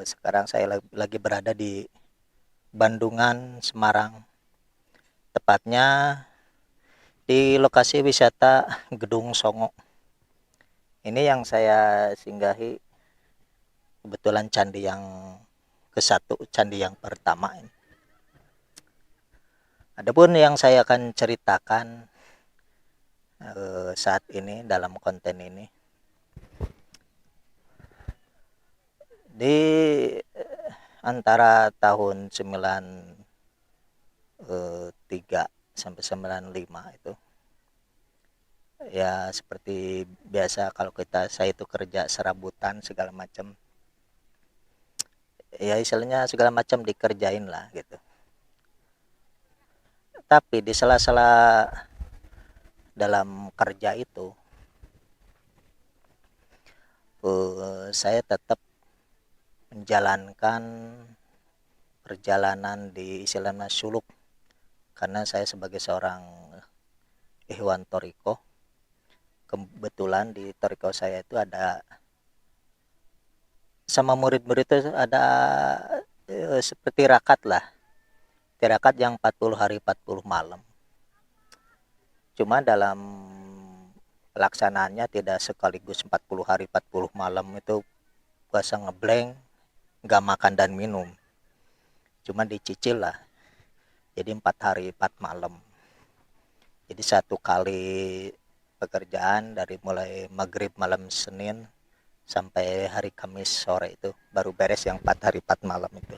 Sekarang saya lagi berada di Bandungan, Semarang. Tepatnya di lokasi wisata Gedung Songo. Ini yang saya singgahi kebetulan candi yang ke-1, candi yang pertama ini. Adapun yang saya akan ceritakan saat ini dalam konten ini di antara tahun 93 sampai 95 itu, ya seperti biasa kalau saya itu kerja serabutan segala macam, ya istilahnya segala macam dikerjain lah gitu. Tapi di sela-sela dalam kerja itu, saya tetap menjalankan perjalanan di istilahnya suluk, karena saya sebagai seorang Ikhwan Toriko, kebetulan di Toriko saya itu ada sama murid-murid itu ada seperti tirakat lah, tirakat yang 40 hari 40 malam. Cuma dalam pelaksanaannya tidak sekaligus 40 hari 40 malam itu puasa ngeblank, nggak makan dan minum. Cuma dicicil lah. Jadi 4 hari 4 malam. Jadi satu kali pekerjaan dari mulai maghrib malam Senin sampai hari Kamis sore itu baru beres yang 4 hari 4 malam itu.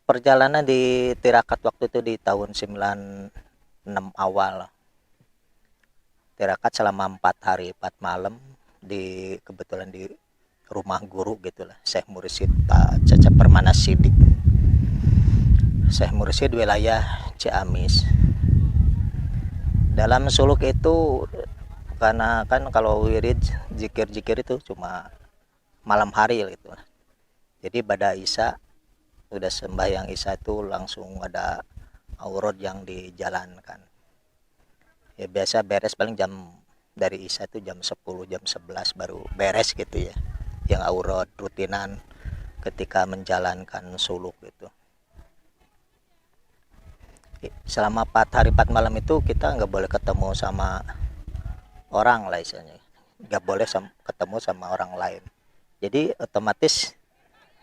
Perjalanan di tirakat waktu itu di tahun 96 awal. Tirakat selama 4 hari 4 malam di kebetulan di rumah guru gitulah, Syekh Mursyid Pak Cecep Permana Sidik, Syekh Mursyid wilayah Ciamis. Dalam suluk itu, karena kan kalau wirid zikir-zikir itu cuma malam hari gitu. Jadi pada Isya, udah sembahyang Isya itu langsung ada aurot yang dijalankan. Ya biasa beres paling jam dari Isya itu jam 10 jam 11 baru beres gitu ya, yang aurot rutinan ketika menjalankan suluk gitu. Selama 4 hari 4 malam itu kita nggak boleh ketemu sama orang lah istilahnya, nggak boleh ketemu sama orang lain. Jadi otomatis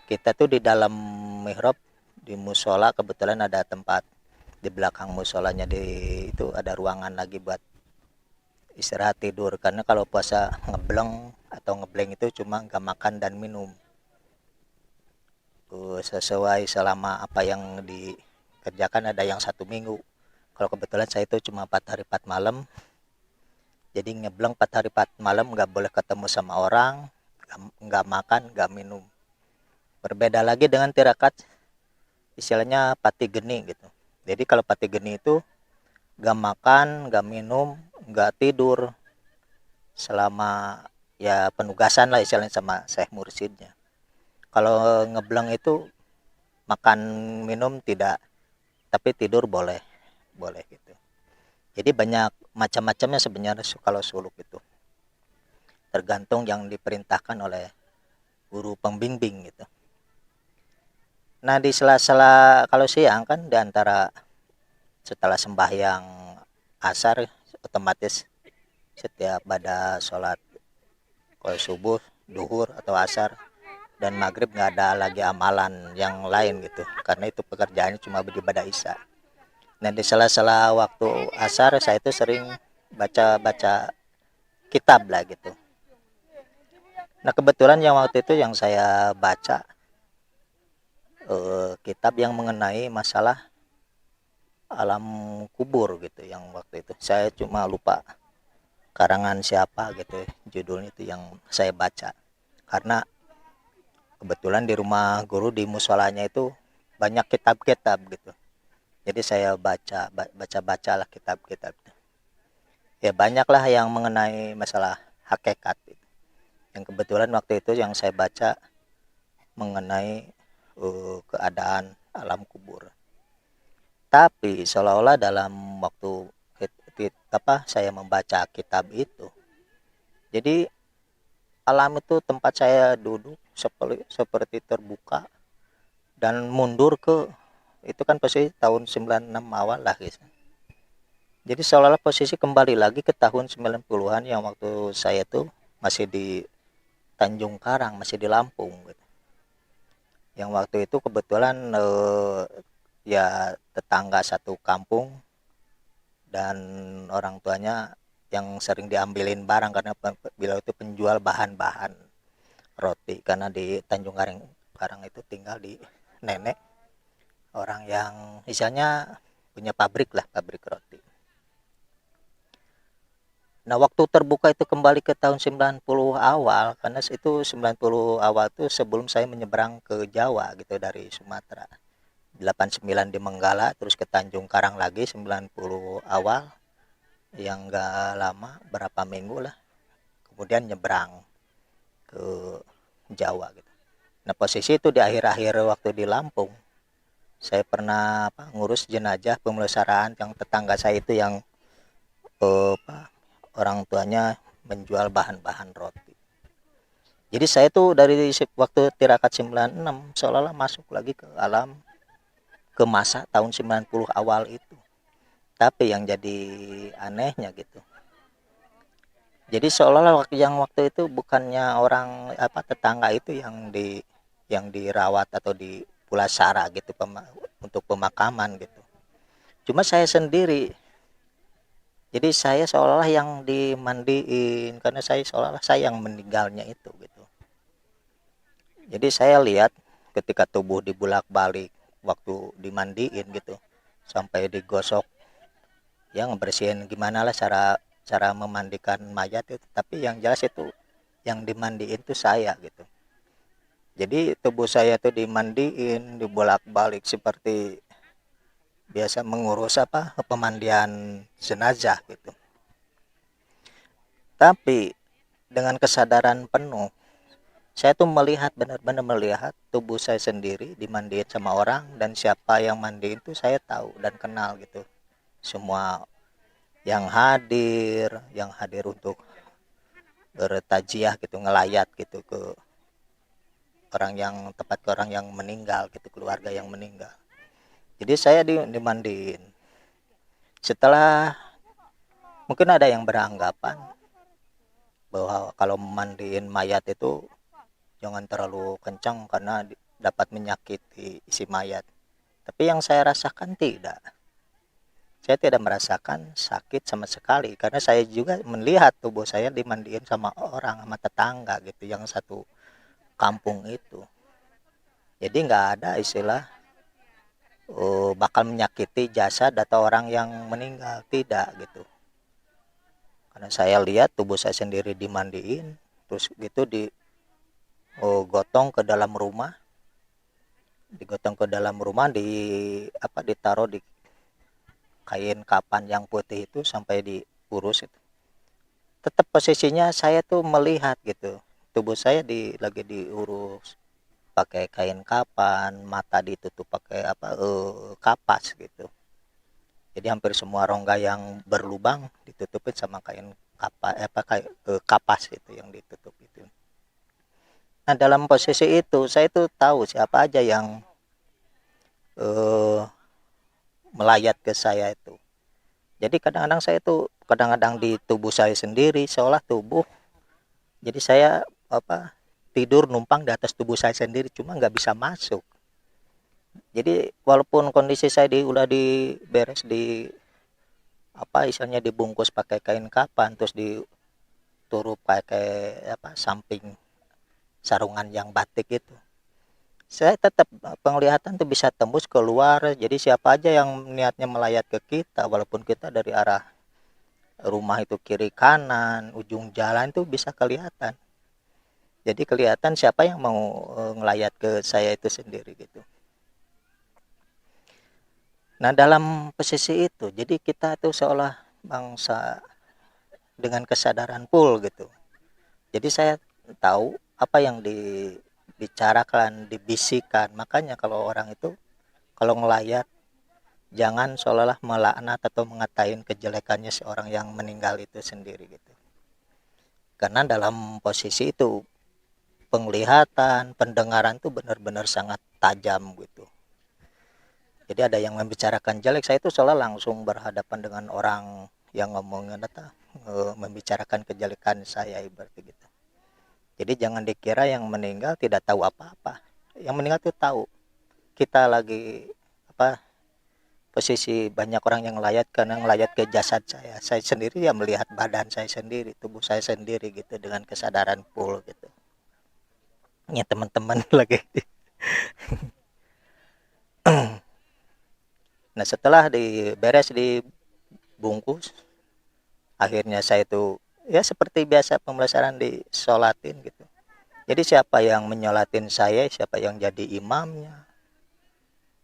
kita tuh di dalam mihrab, di musola, kebetulan ada tempat di belakang musolanya itu ada ruangan lagi buat istirahat tidur, karena kalau puasa ngebleng atau ngebleng itu cuma nggak makan dan minum. Sesuai selama apa yang dikerjakan ada yang 1 minggu. Kalau kebetulan saya itu cuma 4 hari 4 malam, jadi ngebleng 4 hari 4 malam, nggak boleh ketemu sama orang, nggak makan nggak minum. Berbeda lagi dengan tirakat istilahnya pati geni gitu. Jadi kalau pati geni itu nggak makan nggak minum nggak tidur selama ya penugasan lah istilahnya sama Syekh Mursyidnya. Kalau ngebleng itu makan minum tidak, tapi tidur boleh, boleh gitu. Jadi banyak macam-macamnya sebenarnya kalau suluk itu, tergantung yang diperintahkan oleh guru pembimbing gitu. Nah di sela-sela kalau siang kan, di antara setelah sembahyang asar otomatis setiap pada sholat kalau subuh, duhur atau asar dan maghrib nggak ada lagi amalan yang lain gitu, karena itu pekerjaannya cuma beribadah isya. Nah di sela-sela waktu asar saya itu sering baca-baca kitab lah gitu. Nah kebetulan yang waktu itu yang saya baca kitab yang mengenai masalah alam kubur gitu, yang waktu itu saya cuma lupa karangan siapa gitu judulnya itu yang saya baca, karena kebetulan di rumah guru di musolanya itu banyak kitab-kitab gitu. Jadi saya baca lah kitab-kitab. Ya banyaklah yang mengenai masalah hakikat gitu. Yang kebetulan waktu itu yang saya baca mengenai keadaan alam kubur. Tapi seolah-olah dalam waktu saya membaca kitab itu. Jadi alam itu tempat saya duduk seperti terbuka dan mundur ke itu kan posisi tahun 96 awal lah guys. Jadi seolah-olah posisi kembali lagi ke tahun 90-an yang waktu saya tuh masih di Tanjung Karang, masih di Lampung gitu. Yang waktu itu kebetulan ya tetangga satu kampung dan orang tuanya yang sering diambilin barang karena beliau itu penjual bahan-bahan roti karena di Tanjung Karang itu tinggal di nenek orang yang misalnya punya pabrik lah, pabrik roti. Nah, waktu terbuka itu kembali ke tahun 90 awal, karena itu 90 awal itu sebelum saya menyeberang ke Jawa gitu dari Sumatera. 89 di Menggala, terus ke Tanjung Karang lagi 90 awal, yang enggak lama, berapa minggu lah. Kemudian nyebrang ke Jawa gitu. Nah, posisi itu di akhir-akhir waktu di Lampung, saya pernah ngurus jenazah pemulasaraan yang tetangga saya itu yang orang tuanya menjual bahan-bahan roti. Jadi saya tuh dari waktu tirakat 96 seolah-olah masuk lagi ke alam, ke masa tahun 90 awal itu. Tapi yang jadi anehnya gitu. Jadi seolah-olah waktu itu bukannya orang tetangga itu yang dirawat atau di pulasara gitu untuk pemakaman gitu. Cuma saya sendiri. Jadi saya seolah-olah yang dimandiin karena saya seolah-olah saya yang meninggalnya itu gitu. Jadi saya lihat ketika tubuh dibulak-balik waktu dimandiin gitu sampai digosok ya ngebersihin gimana lah cara memandikan mayat itu, tapi yang jelas itu yang dimandiin itu saya gitu. Jadi tubuh saya tuh dimandiin dibolak-balik seperti biasa mengurus pemandian jenazah gitu. Tapi dengan kesadaran penuh saya tuh melihat benar-benar melihat tubuh saya sendiri dimandiin sama orang dan siapa yang mandiin tuh saya tahu dan kenal gitu. Semua yang hadir untuk bertajiah gitu, ngelayat gitu ke orang yang tepat ke orang yang meninggal gitu, keluarga yang meninggal. Jadi saya dimandiin. Setelah mungkin ada yang beranggapan bahwa kalau memandiin mayat itu jangan terlalu kencang karena dapat menyakiti isi mayat. Tapi yang saya rasakan tidak. Saya tidak merasakan sakit sama sekali karena saya juga melihat tubuh saya dimandiin sama orang, sama tetangga gitu yang satu kampung itu. Jadi nggak ada istilah bakal menyakiti jasad atau orang yang meninggal, tidak gitu. Karena saya lihat tubuh saya sendiri dimandiin, terus gitu digotong ke dalam rumah, ditaruh di kain kapan yang putih itu sampai diurus itu. Tetap posisinya saya tuh melihat gitu, tubuh saya lagi diurus pakai kain kapan, mata ditutup pakai kapas gitu. Jadi hampir semua rongga yang berlubang ditutupin sama kain kapas itu yang ditutup itu. Nah, dalam posisi itu saya tuh tahu siapa aja yang melayat ke saya itu. Jadi kadang-kadang saya tuh di tubuh saya sendiri seolah tubuh. Jadi saya tidur numpang di atas tubuh saya sendiri cuma nggak bisa masuk. Jadi walaupun kondisi saya udah diberes istilahnya dibungkus pakai kain kapan terus diturup pakai samping sarungan yang batik itu. Saya tetap penglihatan tuh bisa tembus keluar. Jadi siapa aja yang niatnya melayat ke kita walaupun kita dari arah rumah itu kiri kanan, ujung jalan tuh bisa kelihatan. Jadi kelihatan siapa yang mau ngelayat ke saya itu sendiri gitu. Nah, dalam posisi itu jadi kita tuh seolah bangsa dengan kesadaran full gitu. Jadi saya tahu apa yang dibicarakan, dibisikkan. Makanya kalau orang itu kalau ngelayat Jangan seolah-olah melaknat atau mengatain kejelekannya seorang yang meninggal itu sendiri gitu. Karena dalam posisi itu penglihatan, pendengaran tuh benar-benar sangat tajam gitu. Jadi ada yang membicarakan jelek, saya itu seolah langsung berhadapan dengan orang yang ngomongin atau membicarakan kejelekan saya ibaratnya gitu. Jadi jangan dikira yang meninggal tidak tahu apa-apa. Yang meninggal itu tahu. Kita lagi apa posisi banyak orang yang layat karena ngelayat ke jasad saya. Saya sendiri ya melihat badan saya sendiri, tubuh saya sendiri gitu dengan kesadaran full gitu. Ya teman-teman lagi. Nah setelah diberes dibungkus, akhirnya saya itu ya seperti biasa pemulasaran disolatin gitu. Jadi siapa yang menyolatin saya, siapa yang jadi imamnya,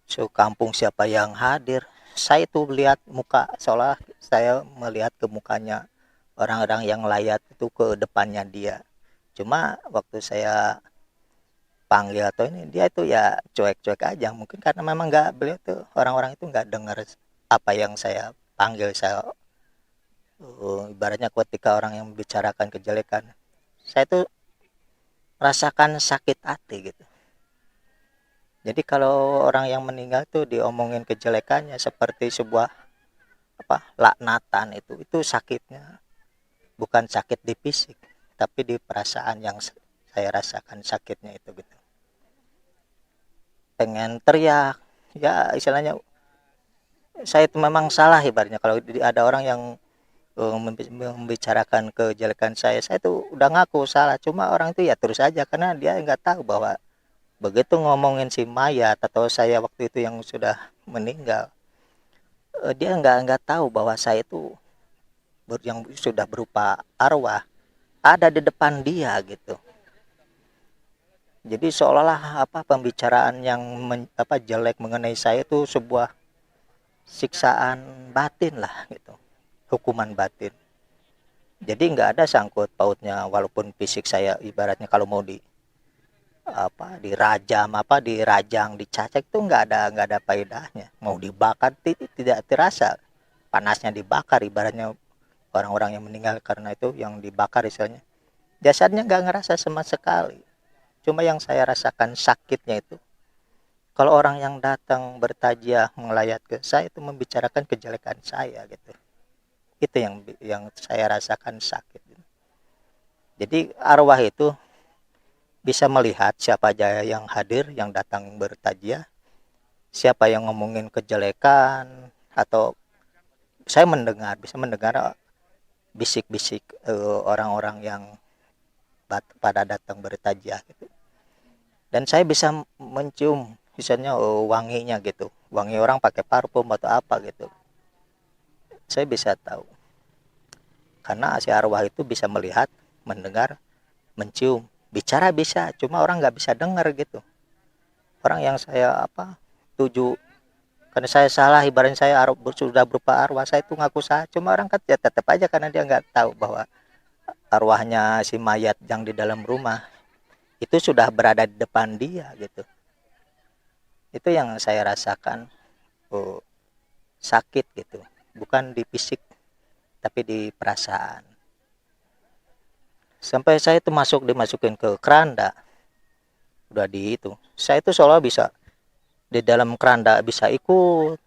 sekampung siapa yang hadir, saya itu lihat muka, seolah saya melihat ke mukanya orang-orang yang layat itu ke depannya dia. Cuma waktu saya panggil atau ini dia itu ya cuek-cuek aja, mungkin karena memang nggak, beliau tuh orang-orang itu nggak dengar apa yang saya panggil. Saya ibaratnya ketika orang yang membicarakan kejelekan, saya tuh rasakan sakit hati gitu. Jadi kalau orang yang meninggal tuh diomongin kejelekannya seperti sebuah apa laknatan, itu sakitnya bukan sakit di fisik tapi di perasaan yang saya rasakan sakitnya itu gitu. Pengen teriak ya istilahnya, saya itu memang salah ibaratnya kalau ada orang yang membicarakan kejelekan saya itu udah ngaku salah, cuma orang itu ya terus aja karena dia nggak tahu bahwa begitu ngomongin si mayat atau saya waktu itu yang sudah meninggal, dia nggak tahu bahwa saya itu yang sudah berupa arwah ada di depan dia gitu. Jadi seolah-olah apa pembicaraan yang jelek mengenai saya itu sebuah siksaan batin lah gitu, hukuman batin. Jadi nggak ada sangkut pautnya, walaupun fisik saya ibaratnya kalau mau dirajam dirajang dicacat itu nggak ada faedahnya, mau dibakar tidak terasa panasnya, dibakar ibaratnya orang-orang yang meninggal karena itu yang dibakar istilahnya jasadnya nggak ngerasa sama sekali. Cuma yang saya rasakan sakitnya itu kalau orang yang datang bertajiah melayat ke saya itu membicarakan kejelekan saya gitu. Itu yang saya rasakan sakit. Jadi arwah itu bisa melihat siapa aja yang hadir, yang datang bertajiah, siapa yang ngomongin kejelekan, atau saya bisa mendengar bisik-bisik orang-orang yang pada datang bertajiah gitu. Dan saya bisa mencium misalnya wanginya gitu, wangi orang pakai parfum atau apa gitu, saya bisa tahu karena si arwah itu bisa melihat, mendengar, mencium, bicara bisa, cuma orang nggak bisa dengar gitu. Orang yang saya tuju, karena saya salah ibaratnya saya sudah berupa arwah, saya itu ngaku salah, cuma orang kan ya tetap aja karena dia nggak tahu bahwa arwahnya si mayat yang di dalam rumah itu sudah berada di depan dia gitu. Itu yang saya rasakan sakit gitu, bukan di fisik tapi di perasaan. Sampai saya itu dimasukin ke keranda, udah di itu saya itu seolah bisa di dalam keranda bisa ikut,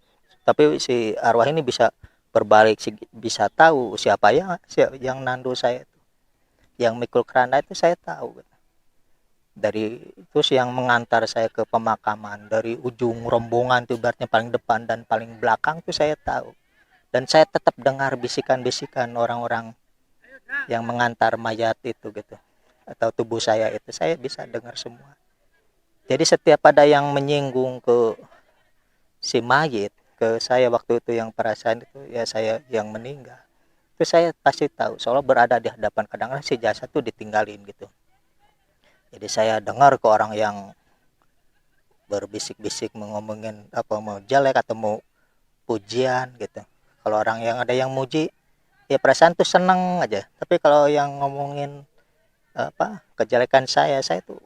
tapi si arwah ini bisa berbalik, bisa tahu siapa yang nandu saya itu, yang mikul keranda itu saya tahu dari terus yang mengantar saya ke pemakaman dari ujung rombongan itu ibaratnya paling depan dan paling belakang itu saya tahu, dan saya tetap dengar bisikan-bisikan orang-orang yang mengantar mayat itu gitu atau tubuh saya itu saya bisa dengar semua. Jadi setiap ada yang menyinggung ke si mayit, ke saya waktu itu yang perasaan itu ya saya yang meninggal, itu saya pasti tahu soalnya berada di hadapan, kadang-kadang si jasad tuh ditinggalin gitu. Jadi saya dengar ke orang yang berbisik-bisik ngomongin apa mau jelek atau mau pujian gitu. Kalau orang yang ada yang muji ya perasaan tuh seneng aja, tapi kalau yang ngomongin kejelekan saya tuh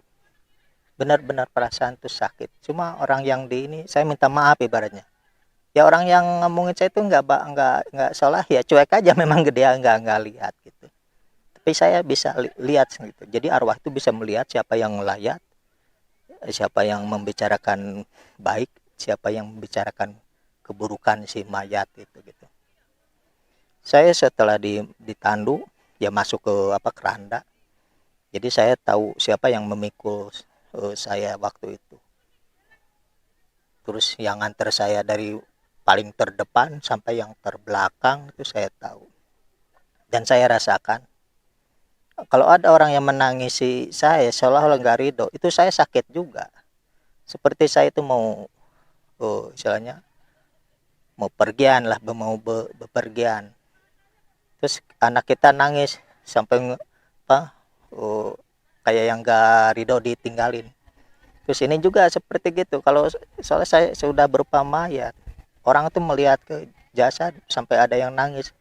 benar-benar perasaan tuh sakit. Cuma orang yang di ini saya minta maaf ibaratnya, Ya orang yang ngomongin saya itu nggak salah ya, cuek aja memang, dia nggak lihat gitu. Tapi saya bisa lihat gitu. Jadi arwah itu bisa melihat siapa yang layak, siapa yang membicarakan baik, siapa yang membicarakan keburukan si mayat itu gitu. Saya setelah ditandu ya masuk ke keranda. Jadi saya tahu siapa yang memikul saya waktu itu. Terus yang nganter saya dari paling terdepan sampai yang terbelakang itu saya tahu. Dan saya rasakan kalau ada orang yang menangisi saya seolah-olah nggak ridho, itu saya sakit juga. Seperti saya itu mau istilahnya mau pergian lah, mau bepergian. Terus anak kita nangis sampai apa kayak yang gak ridho ditinggalin. Terus ini juga seperti gitu, kalau soalnya saya sudah berupa mayat, orang itu melihat ke jasad sampai ada yang nangis.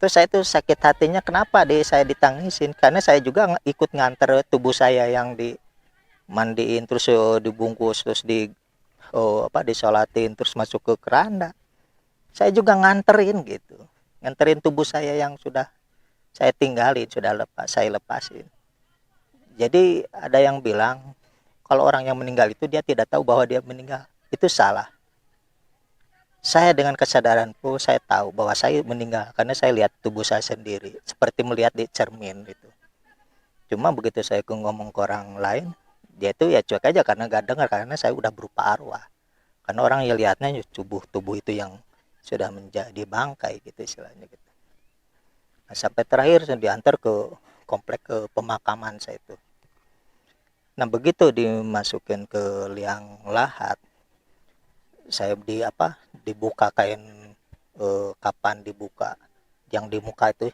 Terus saya tuh sakit hatinya, kenapa saya ditangisin, karena saya juga ikut nganter tubuh saya yang dimandiin, terus dibungkus, terus disolatin, terus masuk ke keranda. Saya juga nganterin gitu, nganterin tubuh saya yang sudah saya tinggalin, saya lepasin. Jadi ada yang bilang kalau orang yang meninggal itu dia tidak tahu bahwa dia meninggal, itu salah. Saya dengan kesadaranku saya tahu bahwa saya meninggal karena saya lihat tubuh saya sendiri seperti melihat di cermin gitu. Cuma begitu saya ngomong ke orang lain, dia itu ya cuek aja karena gak dengar, karena saya udah berupa arwah. Karena orang yang lihatnya tubuh itu yang sudah menjadi bangkai gitu istilahnya gitu. Nah, sampai terakhir saya diantar ke komplek ke pemakaman saya itu. Nah begitu dimasukin ke liang lahat, saya dibuka kain, kapan dibuka yang di muka itu,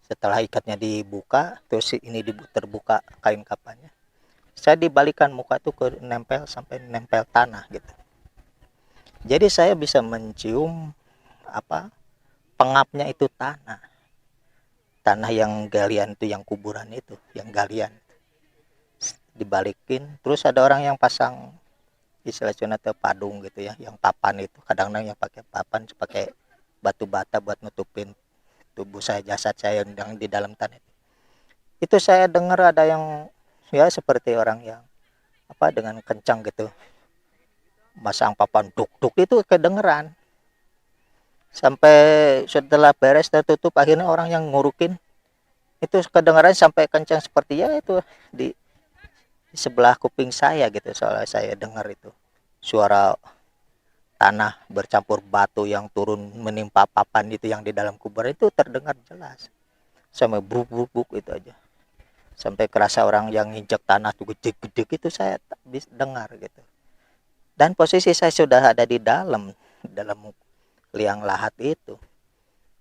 setelah ikatnya dibuka terus ini terbuka kain kapannya, saya dibalikan muka tuh ke nempel sampai nempel tanah gitu. Jadi saya bisa mencium pengapnya itu tanah yang galian itu, yang kuburan itu, yang galian dibalikin. Terus ada orang yang pasang istilahnya padung gitu ya, yang papan itu, kadang-kadang yang pakai papan pakai batu bata buat nutupin tubuh saya, jasad saya yang di dalam tanah itu. Saya dengar ada yang ya seperti orang yang dengan kencang gitu masang papan, duk duk, itu kedengeran. Sampai setelah beres tertutup, akhirnya orang yang ngurukin itu kedengaran sampai kencang seperti ya itu di sebelah kuping saya gitu. Soalnya saya dengar itu suara tanah bercampur batu yang turun menimpa papan itu yang di dalam kuburan, itu terdengar jelas. Sampai bruk bruk bruk itu aja. Sampai kerasa orang yang nginjek tanah tuh gede-gede gitu, saya bisa dengar gitu. Dan posisi saya sudah ada di dalam liang lahat itu.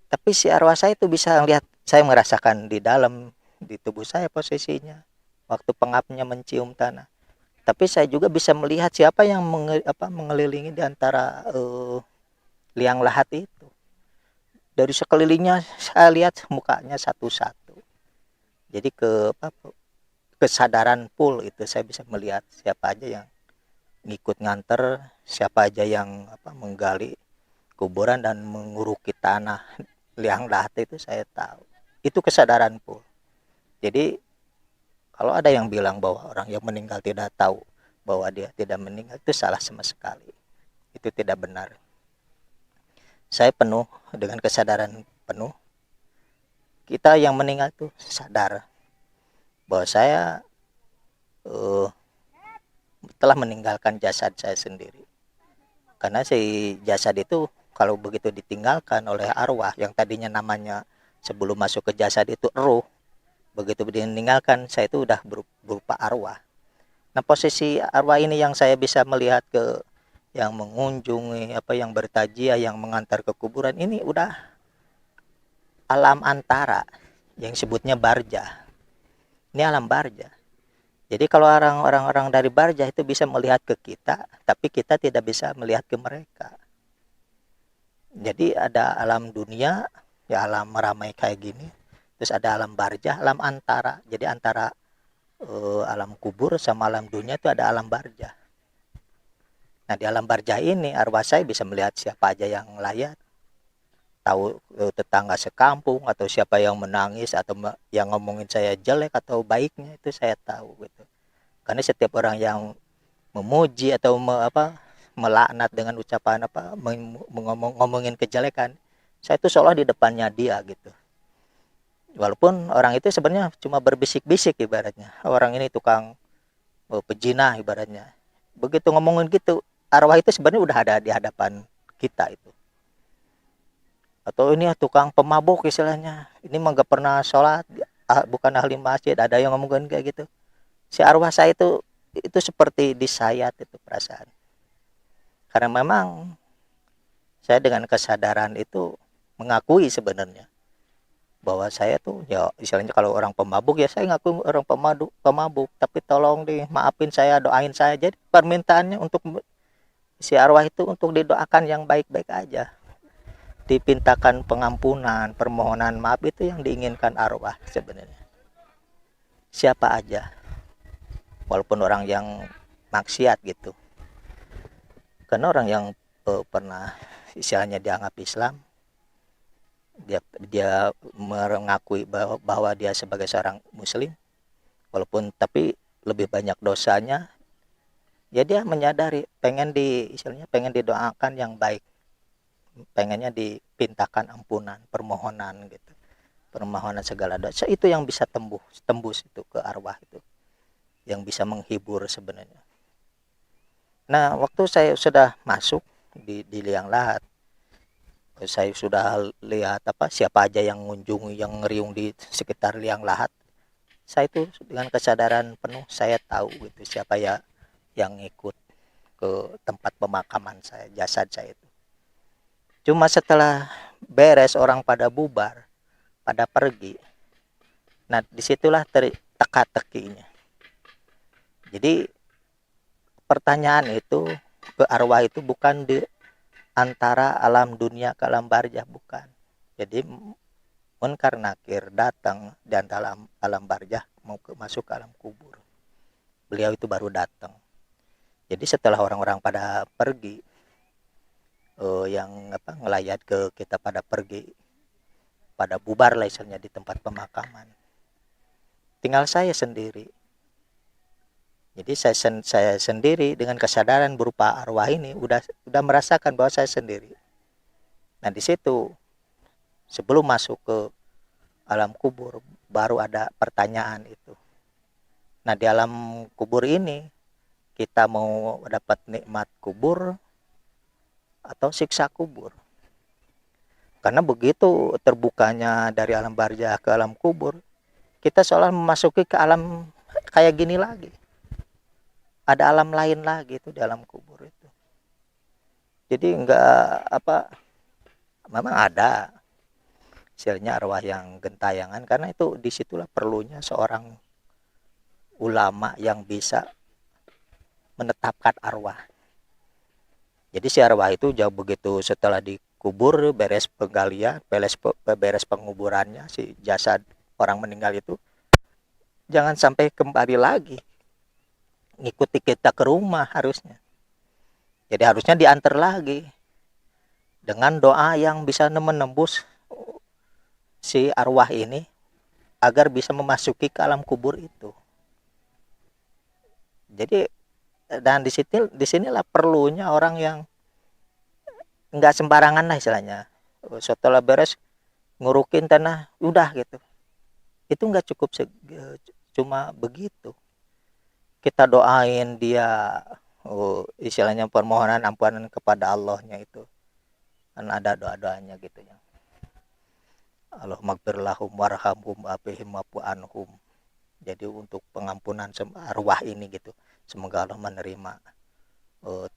Tapi si arwah saya itu bisa lihat, saya merasakan di dalam, di tubuh saya posisinya waktu pengapnya mencium tanah. Tapi saya juga bisa melihat siapa yang mengelilingi di antara liang lahat itu. Dari sekelilingnya saya lihat mukanya satu-satu. Jadi kesadaran full itu, saya bisa melihat siapa aja yang ngikut nganter, siapa aja yang menggali kuburan dan menguruki tanah liang lahat itu, saya tahu. Itu kesadaran full. Jadi kalau ada yang bilang bahwa orang yang meninggal tidak tahu bahwa dia tidak meninggal, itu salah sama sekali. Itu tidak benar. Saya penuh dengan kesadaran penuh. Kita yang meninggal itu sadar bahwa saya telah meninggalkan jasad saya sendiri. Karena si jasad itu kalau begitu ditinggalkan oleh arwah yang tadinya namanya sebelum masuk ke jasad itu ruh, begitu ditinggalkan saya itu udah berupa arwah. Nah posisi arwah ini yang saya bisa melihat ke yang mengunjungi, yang bertajiah, yang mengantar ke kuburan, ini udah alam antara yang sebutnya barja. Ini alam barja. Jadi kalau orang-orang dari barja itu bisa melihat ke kita, tapi kita tidak bisa melihat ke mereka. Jadi ada alam dunia, ya alam ramai kayak gini. Terus ada alam barja, alam antara. Jadi antara alam kubur sama alam dunia itu ada alam barja. Nah, di alam barzah ini arwah saya bisa melihat siapa aja yang layak, tahu tetangga sekampung, atau siapa yang menangis atau yang ngomongin saya jelek atau baiknya, itu saya tahu gitu. Karena setiap orang yang memuji atau melaknat dengan ucapan ngomongin kejelekan, saya itu seolah di depannya dia gitu. Walaupun orang itu sebenarnya cuma berbisik-bisik ibaratnya. Orang ini tukang pejina ibaratnya. Begitu ngomongin gitu, arwah itu sebenarnya udah ada di hadapan kita itu. Atau ini tukang pemabuk istilahnya. Ini mah gak pernah sholat, bukan ahli masjid. Ada yang ngomongin kayak gitu. Si arwah saya itu seperti disayat itu perasaan. Karena memang saya dengan kesadaran itu mengakui sebenarnya bahwa saya tuh ya istilahnya kalau orang pemabuk ya saya ngaku orang pemabuk, tapi tolong deh maafin saya, doain saya. Jadi permintaannya untuk si arwah itu untuk didoakan yang baik-baik aja, dipintakan pengampunan, permohonan maaf, itu yang diinginkan arwah sebenarnya. Siapa aja, walaupun orang yang maksiat gitu. Karena orang yang pernah istilahnya dianggap Islam, dia mengakui bahwa dia sebagai seorang muslim, walaupun tapi lebih banyak dosanya, ya dia menyadari pengen didoakan yang baik, pengennya dipintakan ampunan, permohonan gitu, permohonan segala dosa, itu yang bisa tembus itu ke arwah itu, yang bisa menghibur sebenarnya. Nah, waktu saya sudah masuk di liang lahat, saya sudah lihat siapa aja yang mengunjungi, yang ngeriung di sekitar liang lahat. Saya itu dengan kesadaran penuh saya tahu gitu siapa ya yang ikut ke tempat pemakaman saya, jasad saya itu. Cuma setelah beres, orang pada bubar, pada pergi. Nah, disitulah teka-tekinya. Jadi pertanyaan itu ke arwah itu bukan di antara alam dunia ke alam barzah, bukan. Jadi Munkar Nakir datang dan dalam alam barzah mau masuk ke alam kubur. Beliau itu baru datang. Jadi setelah orang-orang pada pergi, yang ngelayat ke kita pada pergi, pada bubar lah istilahnya di tempat pemakaman, tinggal saya sendiri. Jadi saya sendiri dengan kesadaran berupa arwah ini udah merasakan bahwa saya sendiri. Nah, di situ sebelum masuk ke alam kubur baru ada pertanyaan itu. Nah, di alam kubur ini kita mau dapat nikmat kubur atau siksa kubur. Karena begitu terbukanya dari alam barzah ke alam kubur, kita seolah memasuki ke alam kayak gini lagi. Ada alam lain lagi itu di alam kubur itu. Jadi memang ada istilahnya arwah yang gentayangan, karena itu disitulah perlunya seorang ulama yang bisa menetapkan arwah. Jadi si arwah itu jauh begitu setelah dikubur, beres penggalian, beres penguburannya si jasad orang meninggal itu, jangan sampai kembali lagi ngikuti kita ke rumah harusnya. Jadi harusnya diantar lagi dengan doa yang bisa menembus si arwah ini agar bisa memasuki ke alam kubur itu. Jadi dan disinilah perlunya orang yang nggak sembarangan lah istilahnya. Setelah beres ngurukin tanah udah gitu. Itu nggak cukup cuma begitu. Kita doain dia, istilahnya permohonan ampunan kepada Allahnya itu. Kan ada doa-doanya gitu ya. Allahumma gfir lahum warhamhum wa'afihim wa'fu anhum. Jadi untuk pengampunan arwah ini gitu. Semoga Allah menerima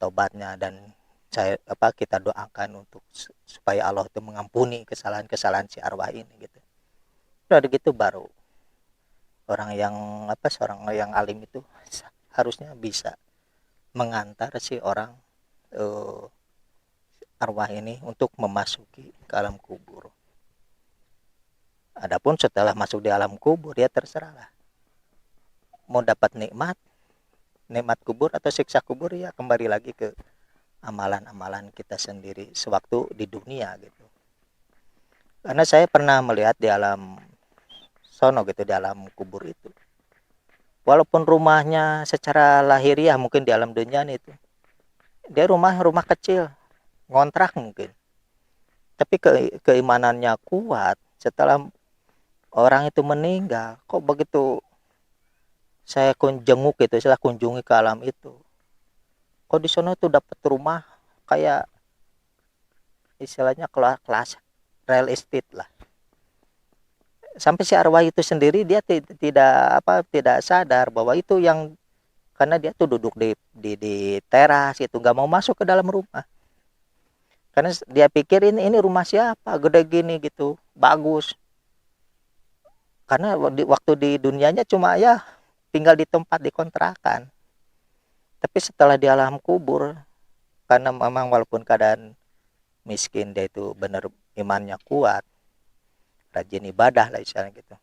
tobatnya, dan kita doakan untuk supaya Allah itu mengampuni kesalahan-kesalahan si arwah ini gitu. Udah gitu baru seorang yang alim itu harusnya bisa mengantar si orang arwah ini untuk memasuki ke alam kubur. Adapun setelah masuk di alam kubur ya terserahlah. Mau dapat nikmat kubur atau siksa kubur ya kembali lagi ke amalan-amalan kita sendiri sewaktu di dunia gitu. Karena saya pernah melihat di alam sono gitu, di alam kubur itu. Walaupun rumahnya secara lahiriah mungkin di alam dunia itu, dia rumah kecil, ngontrak mungkin. Tapi keimanannya kuat setelah orang itu meninggal. Kok begitu saya kunjungi ke alam itu. Kok di sana tuh dapat rumah kayak istilahnya kelas real estate lah. Sampai si arwah itu sendiri dia tidak sadar bahwa itu yang, karena dia tuh duduk di teras itu, nggak mau masuk ke dalam rumah. Karena dia pikir ini rumah siapa, gede gini gitu, bagus. Karena waktu di dunianya cuma ya tinggal di tempat di kontrakan. Tapi setelah di alam kubur, karena memang walaupun keadaan miskin, dia itu benar imannya kuat, rajin ibadah lah istilahnya gitu.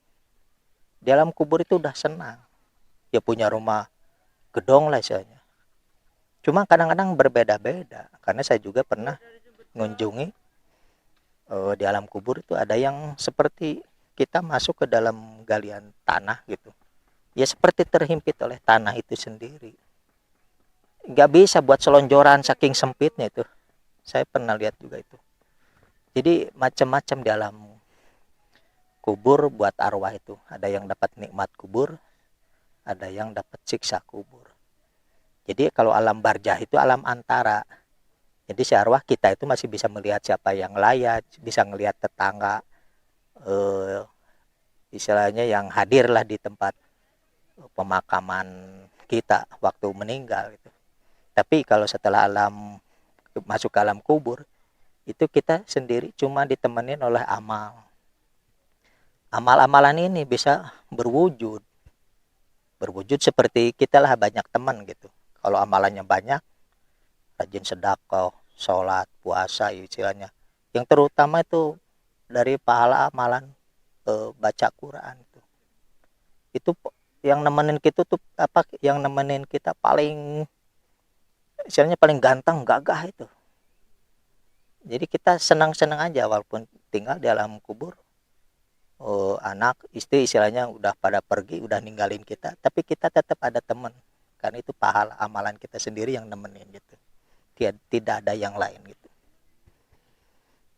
Di alam kubur itu udah senang. Dia punya rumah gedong lah istilahnya. Cuma kadang-kadang berbeda-beda. Karena saya juga pernah mengunjungi di alam kubur itu ada yang seperti kita masuk ke dalam galian tanah gitu. Ya seperti terhimpit oleh tanah itu sendiri. Nggak bisa buat selonjoran saking sempitnya itu. Saya pernah lihat juga itu. Jadi macam-macam di alam kubur buat arwah itu. Ada yang dapat nikmat kubur, ada yang dapat siksa kubur. Jadi kalau alam barzah itu alam antara. Jadi si arwah kita itu masih bisa melihat siapa yang layak, bisa melihat tetangga, istilahnya yang hadir lah di tempat pemakaman kita waktu meninggal gitu. Tapi kalau setelah masuk ke alam kubur, itu kita sendiri cuma ditemenin oleh amal. Amal-amalan ini bisa berwujud seperti kita lah banyak teman gitu. Kalau amalannya banyak, rajin sedekah, sholat, puasa istilahnya. Yang terutama itu dari pahala amalan baca Quran itu. Itu yang nemenin kita tuh yang nemenin kita paling istilahnya paling ganteng, gagah itu. Jadi kita senang-senang aja walaupun tinggal di alam kubur. Anak, istri istilahnya udah pada pergi, udah ninggalin kita, tapi kita tetap ada teman. Karena itu pahala amalan kita sendiri yang nemenin gitu. Tidak ada yang lain gitu.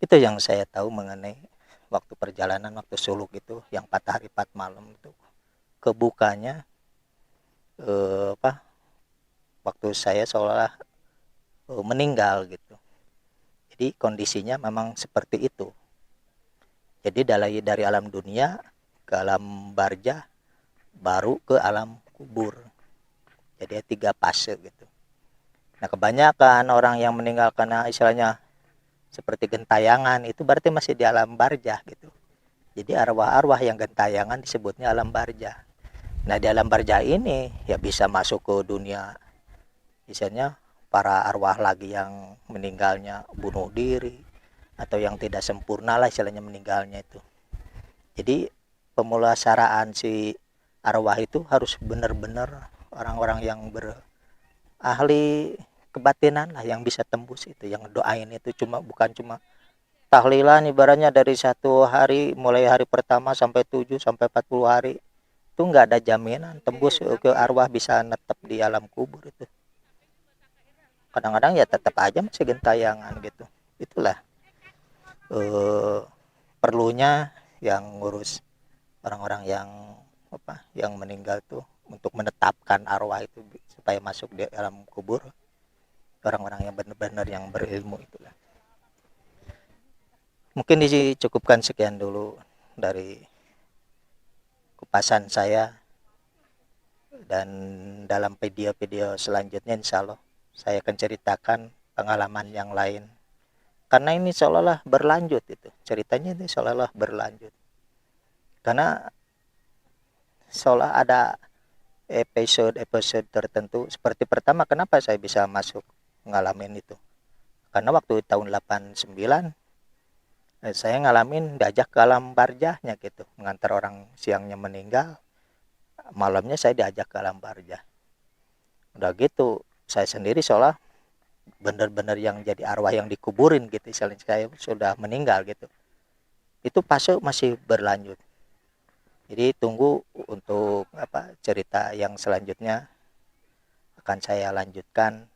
Itu yang saya tahu mengenai waktu perjalanan waktu suluk itu yang 4 hari 4 malam itu. Kebukanya waktu saya seolah meninggal gitu. Jadi kondisinya memang seperti itu. Jadi dari alam dunia ke alam barzah, baru ke alam kubur. Jadi 3 fase gitu. Nah kebanyakan orang yang meninggal karena istilahnya seperti gentayangan itu berarti masih di alam barzah gitu. Jadi arwah-arwah yang gentayangan disebutnya alam barzah. Nah di alam barzah ini ya bisa masuk ke dunia, misalnya para arwah lagi yang meninggalnya bunuh diri atau yang tidak sempurna lah istilahnya meninggalnya itu. Jadi pemulasaraan si arwah itu harus benar-benar orang-orang yang berahli kebatinan lah yang bisa tembus itu, yang doain itu bukan cuma tahlilan ibaratnya dari 1 hari mulai hari pertama sampai 7 sampai 40 hari itu nggak ada jaminan tembus ke arwah bisa netep di alam kubur itu. Kadang-kadang ya tetap aja masih gentayangan gitu. Itulah perlunya yang ngurus orang-orang yang meninggal tuh untuk menetapkan arwah itu supaya masuk di alam kubur, orang-orang yang benar-benar yang berilmu itulah. Mungkin dicukupkan sekian dulu dari kupasan saya, dan dalam video-video selanjutnya insya Allah saya akan ceritakan pengalaman yang lain, karena ini seolah-olah berlanjut itu ceritanya, ini seolah-olah berlanjut karena seolah ada episode tertentu. Seperti pertama, kenapa saya bisa masuk ngalamin itu, karena waktu tahun 89 saya ngalamin diajak ke alam barzahnya gitu, mengantar orang siangnya meninggal, malamnya saya diajak ke alam barzah. Udah gitu saya sendiri seolah benar-benar yang jadi arwah yang dikuburin gitu, misalnya saya sudah meninggal gitu, itu fase masih berlanjut. Jadi tunggu untuk apa cerita yang selanjutnya akan saya lanjutkan.